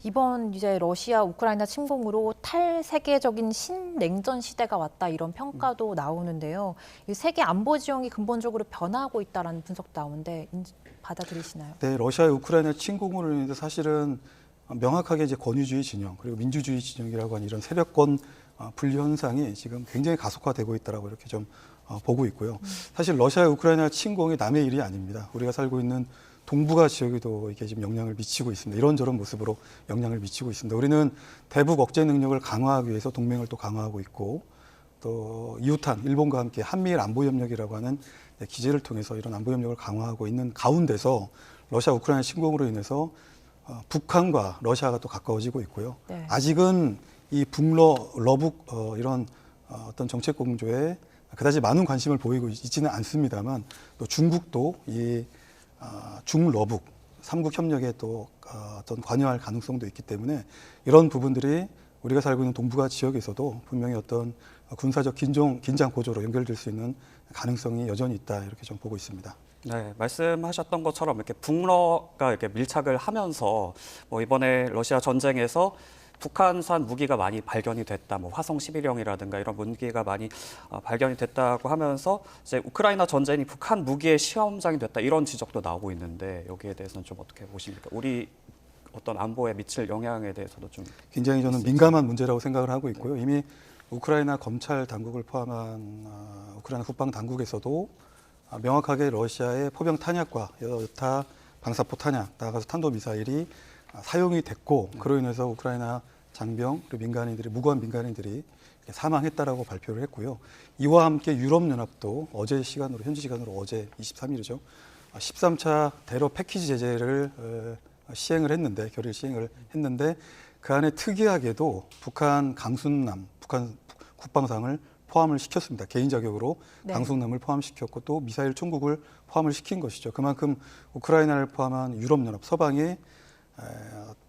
이번 이제 러시아 우크라이나 침공으로 탈세계적인 신냉전 시대가 왔다 이런 평가도 나오는데요. 이 세계 안보 지형이 근본적으로 변화하고 있다라는 분석도 나오는데 받아들이시나요? 네, 러시아의 우크라이나 침공으로 인해서 사실은 명확하게 이제 권위주의 진영 그리고 민주주의 진영이라고 하는 이런 세력권 분리 현상이 지금 굉장히 가속화되고 있다라고 이렇게 좀 보고 있고요. 사실 러시아의 우크라이나 침공이 남의 일이 아닙니다. 우리가 살고 있는 동북아 지역에도 이게 지금 영향을 미치고 있습니다. 이런저런 모습으로 영향을 미치고 있습니다. 우리는 대북 억제 능력을 강화하기 위해서 동맹을 또 강화하고 있고 또 이웃한 일본과 함께 한미일 안보협력이라고 하는 기제를 통해서 이런 안보협력을 강화하고 있는 가운데서 러시아 우크라이나 침공으로 인해서 북한과 러시아가 또 가까워지고 있고요. 네. 아직은 이 북러 이런 어떤 정책 공조에 그다지 많은 관심을 보이고 있지는 않습니다만 또 중국도 이 중러북 삼국 협력에 또 어떤 관여할 가능성도 있기 때문에 이런 부분들이 우리가 살고 있는 동북아 지역에서도 분명히 어떤 군사적 긴장 고조로 연결될 수 있는 가능성이 여전히 있다 이렇게 좀 보고 있습니다. 네, 말씀하셨던 것처럼 이렇게 북러가 이렇게 밀착을 하면서 뭐 이번에 러시아 전쟁에서 북한산 무기가 많이 발견이 됐다, 뭐 화성 11형이라든가 이런 무기가 많이 발견이 됐다고 하면서 이제 우크라이나 전쟁이 북한 무기의 시험장이 됐다 이런 지적도 나오고 있는데 여기에 대해서는 좀 어떻게 보십니까? 우리 어떤 안보에 미칠 영향에 대해서도 좀 굉장히 저는 민감한 문제라고 생각을 하고 있고요. 이미 우크라이나 검찰 당국을 포함한 우크라이나 국방 당국에서도 명확하게 러시아의 포병 탄약과 여타 방사포 탄약, 나아가서 탄도미사일이 사용이 됐고 그로 인해서 우크라이나 장병 그리고 민간인들이 무고한 민간인들이 사망했다라고 발표를 했고요. 이와 함께 유럽연합도 어제 시간으로 현지 시간으로 어제 23일이죠. 13차 대러 패키지 제재를 시행을 했는데 결의 시행을 했는데 그 안에 특이하게도 북한 강순남 북한 국방상을 포함을 시켰습니다. 개인 자격으로 네. 강순남을 포함시켰고 또 미사일 총국을 포함을 시킨 것이죠. 그만큼 우크라이나를 포함한 유럽연합 서방이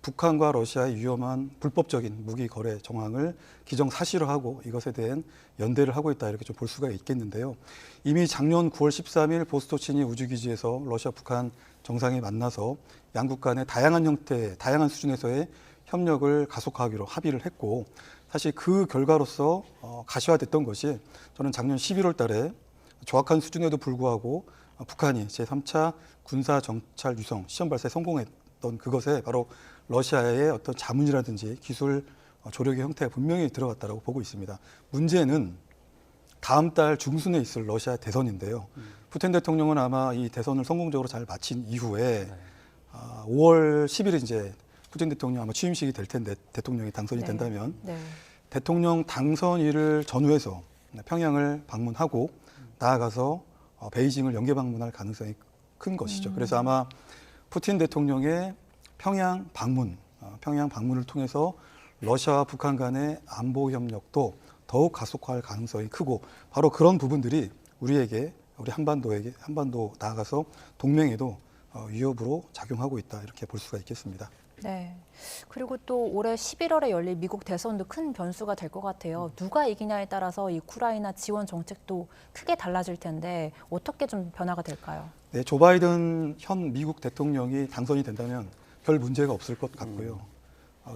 북한과 러시아의 위험한 불법적인 무기 거래 정황을 기정사실화하고 이것에 대한 연대를 하고 있다 이렇게 좀 볼 수가 있겠는데요. 이미 작년 9월 13일 보스토치니 우주기지에서 러시아, 북한 정상이 만나서 양국 간의 다양한 형태, 다양한 수준에서의 협력을 가속화하기로 합의를 했고 사실 그 결과로서 가시화됐던 것이 저는 작년 11월 달에 조악한 수준에도 불구하고 북한이 제3차 군사정찰 유성 시험 발사에 성공했던 그것에 바로 러시아의 어떤 자문이라든지 기술 조력의 형태가 분명히 들어갔다고 보고 있습니다. 문제는 다음 달 중순에 있을 러시아 대선인데요. 푸틴 대통령은 아마 이 대선을 성공적으로 잘 마친 이후에 5월 10일에 이제 푸틴 대통령 아마 취임식이 될 텐데 대통령이 당선이 된다면 대통령 당선일을 전후해서 평양을 방문하고 나아가서 베이징을 연계 방문할 가능성이 큰 것이죠. 그래서 아마 푸틴 대통령의 평양 방문을 통해서 러시아와 북한 간의 안보 협력도 더욱 가속화할 가능성이 크고 바로 그런 부분들이 우리에게 우리 한반도 나아가서 동맹에도 위협으로 작용하고 있다 이렇게 볼 수가 있겠습니다. 네. 그리고 또 올해 11월에 열릴 미국 대선도 큰 변수가 될 것 같아요. 누가 이기냐에 따라서 이 우크라이나 지원 정책도 크게 달라질 텐데 어떻게 좀 변화가 될까요? 네, 조 바이든 현 미국 대통령이 당선이 된다면 별 문제가 없을 것 같고요.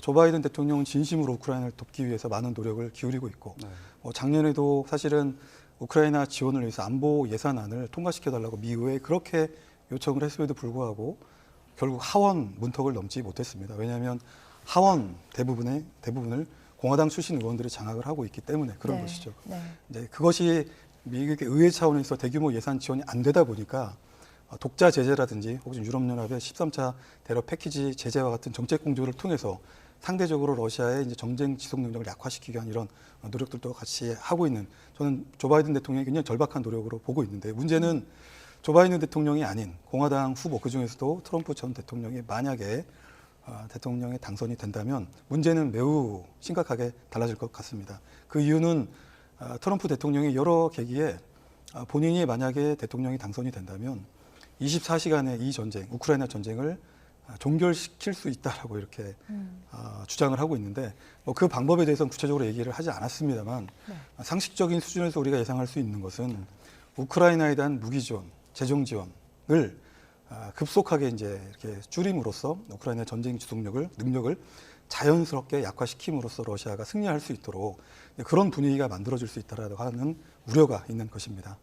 조 바이든 대통령은 진심으로 우크라이나를 돕기 위해서 많은 노력을 기울이고 있고 작년에도 사실은 우크라이나 지원을 위해서 안보 예산안을 통과시켜달라고 미의회에 그렇게 요청을 했음에도 불구하고 결국 하원 문턱을 넘지 못했습니다. 왜냐하면 하원 대부분을 공화당 출신 의원들이 장악을 하고 있기 때문에 그런 것이죠. 이제 그것이 미국의 의회 차원에서 대규모 예산 지원이 안 되다 보니까 독자 제재라든지 혹은 유럽연합의 13차 대러 패키지 제재와 같은 정책 공조를 통해서 상대적으로 러시아의 이제 정쟁 지속 능력을 약화시키기 위한 이런 노력들도 같이 하고 있는 저는 조 바이든 대통령이 굉장히 절박한 노력으로 보고 있는데 문제는 조 바이든 대통령이 아닌 공화당 후보 그중에서도 트럼프 전 대통령이 만약에 대통령에 당선이 된다면 문제는 매우 심각하게 달라질 것 같습니다. 그 이유는 트럼프 대통령이 여러 계기에 본인이 만약에 대통령이 당선이 된다면 24시간의 이 전쟁, 우크라이나 전쟁을 종결시킬 수 있다라고 이렇게 주장을 하고 있는데 그 방법에 대해서는 구체적으로 얘기를 하지 않았습니다만 상식적인 수준에서 우리가 예상할 수 있는 것은 우크라이나에 대한 무기 지원, 재정 지원을 급속하게 이제 이렇게 줄임으로써 우크라이나의 전쟁 지속력을 능력을 자연스럽게 약화시킴으로써 러시아가 승리할 수 있도록 그런 분위기가 만들어질 수 있다라고 하는 우려가 있는 것입니다.